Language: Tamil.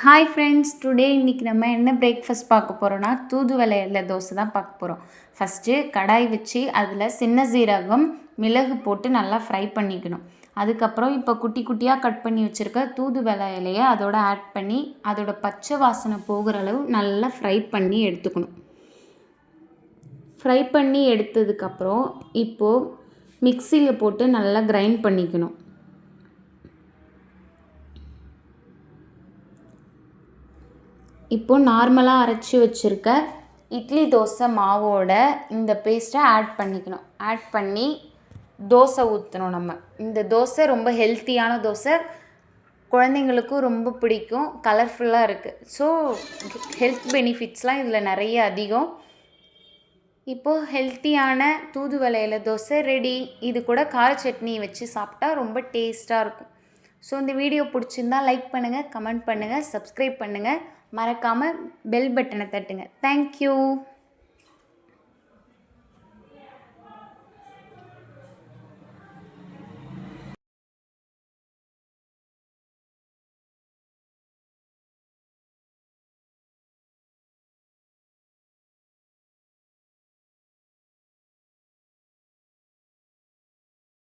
ஹாய் ஃப்ரெண்ட்ஸ், டுடே இன்றைக்கி நம்ம என்ன பிரேக்ஃபாஸ்ட் பார்க்க போகிறோன்னா தூதுவளை இலை தோசை தான் பார்க்க போகிறோம். ஃபஸ்ட்டு கடாய் வச்சு அதில் சின்ன சீரகம் மிளகு போட்டு நல்லா ஃப்ரை பண்ணிக்கணும். அதுக்கப்புறம் இப்போ குட்டி குட்டியாக கட் பண்ணி வச்சுருக்க தூதுவளை இலையை அதோட ஆட் பண்ணி அதோட பச்சை வாசனை போகிற அளவு நல்லா ஃப்ரை பண்ணி எடுத்துக்கணும். ஃப்ரை பண்ணி எடுத்ததுக்கப்புறம் இப்போது மிக்சியில் போட்டு நல்லா கிரைண்ட் பண்ணிக்கணும். இப்போது நார்மலாக அரைச்சி வச்சுருக்க இட்லி தோசை மாவோட இந்த பேஸ்ட்டை ஆட் பண்ணிக்கணும். ஆட் பண்ணி தோசை ஊற்றணும். நம்ம இந்த தோசை ரொம்ப ஹெல்த்தியான தோசை, குழந்தைங்களுக்கும் ரொம்ப பிடிக்கும், கலர்ஃபுல்லாக இருக்குது. ஸோ ஹெல்த் பெனிஃபிட்ஸ்லாம் இதில் நிறைய அதிகம். இப்போது ஹெல்த்தியான தூதுவளை இலை தோசை ரெடி. இது கூட கார சட்னி வச்சு சாப்பிட்டா ரொம்ப டேஸ்ட்டாக இருக்கும். ஸோ இந்த வீடியோ பிடிச்சிருந்தா லைக் பண்ணுங்கள், கமெண்ட் பண்ணுங்கள், சப்ஸ்கிரைப் பண்ணுங்கள், மறக்காமல் பெல் பட்டனை தட்டுங்க. தேங்க்யூ.